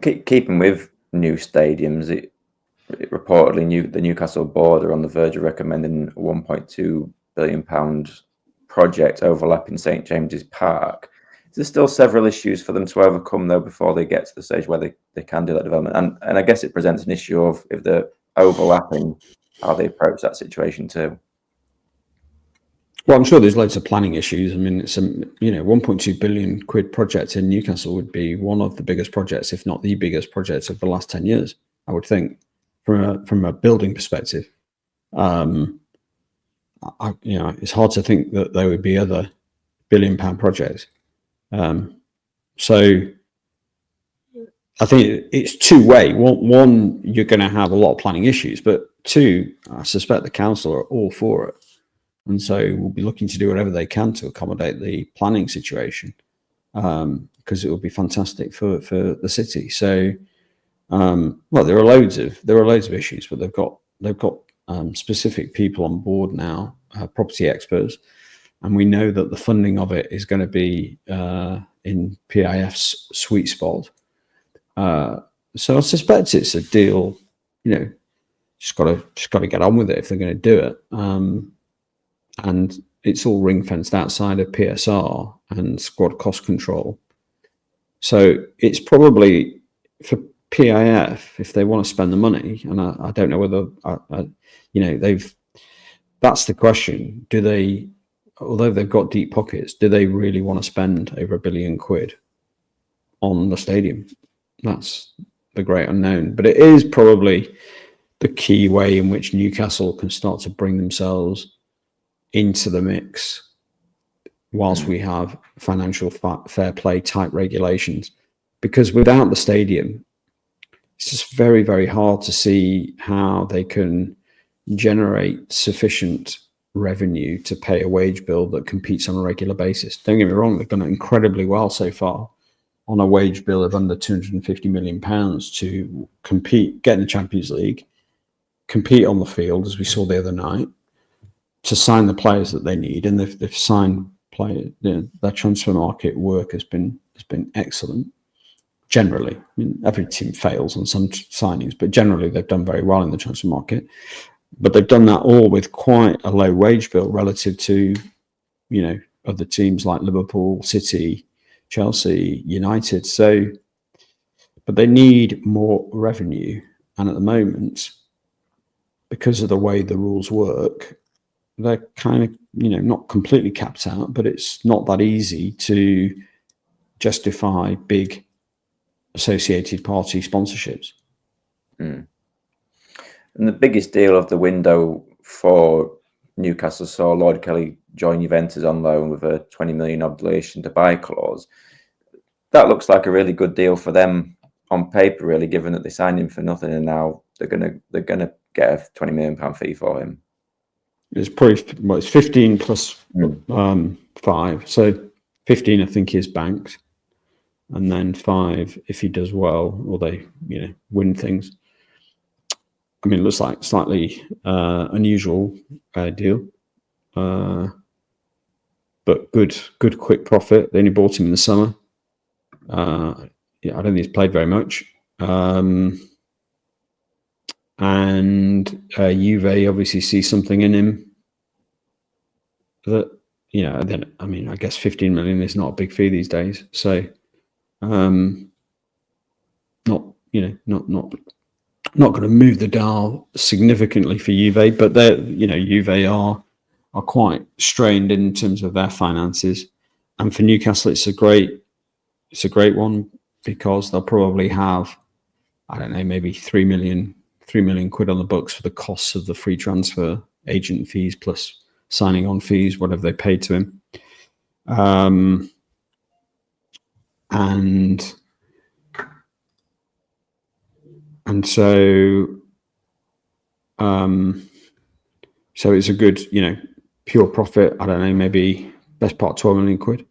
keeping with new stadiums, it reportedly the Newcastle board are on the verge of recommending a £1.2 billion project overlapping St James's Park. There's still several issues for them to overcome, though, before they get to the stage where they can do that development. And I guess it presents an issue of, if they're overlapping, how they approach that situation too. Well, I'm sure there's loads of planning issues. I mean, it's £1.2 billion project in Newcastle would be one of the biggest projects, if not the biggest project of the last 10 years, I would think, from a building perspective. It's hard to think that there would be other £1 billion projects. So I think it's two-way. One, you're going to have a lot of planning issues, but two, I suspect the council are all for it. And so we'll be looking to do whatever they can to accommodate the planning situation, because it will be fantastic for the city. So, there are loads of issues, but they've got specific people on board now, property experts, and we know that the funding of it is going to be in PIF's sweet spot. So I suspect it's a deal. Just got to get on with it if they're going to do it. And it's all ring fenced outside of PSR and squad cost control. So it's probably for PIF, if they want to spend the money, and I don't know whether, that's the question. Do they, although they've got deep pockets, do they really want to spend over £1 billion on the stadium? That's the great unknown. But it is probably the key way in which Newcastle can start to bring themselves into the mix whilst we have financial fair play type regulations, because without the stadium, it's just very, very hard to see how they can generate sufficient revenue to pay a wage bill that competes on a regular basis. Don't get me wrong, they've done it incredibly well so far on a wage bill of under £250 million to compete, get in the Champions League, compete on the field, as we saw the other night, to sign the players that they need. And they've signed players. Their transfer market work has been excellent. Generally, I mean, every team fails on some signings, but generally they've done very well in the transfer market. But they've done that all with quite a low wage bill relative to, other teams like Liverpool, City, Chelsea, United. So, but they need more revenue. And at the moment, because of the way the rules work, they're kind of, not completely capped out, but it's not that easy to justify big associated party sponsorships. And the biggest deal of the window for Newcastle saw Lloyd Kelly join Juventus on loan with a 20 million obligation to buy clause. That looks like a really good deal for them on paper, really, given that they signed him for nothing and now they're gonna get a £20 million fee for him. It's probably, it's 15 plus 5. So 15, I think, is banked. And then 5, if he does well, or they, win things. I mean, it looks like slightly unusual deal. But good quick profit. They only bought him in the summer. I don't think he's played very much. And Juve obviously see something in him that, then, I mean, I guess 15 million is not a big fee these days. So, not going to move the dial significantly for Juve, but Juve are quite strained in terms of their finances. And for Newcastle, it's a great one, because they'll probably have, I don't know, maybe 3 million quid on the books for the costs of the free transfer, agent fees plus signing on fees, whatever they paid to him. And so it's a good, pure profit. I don't know, maybe best part 12 million quid.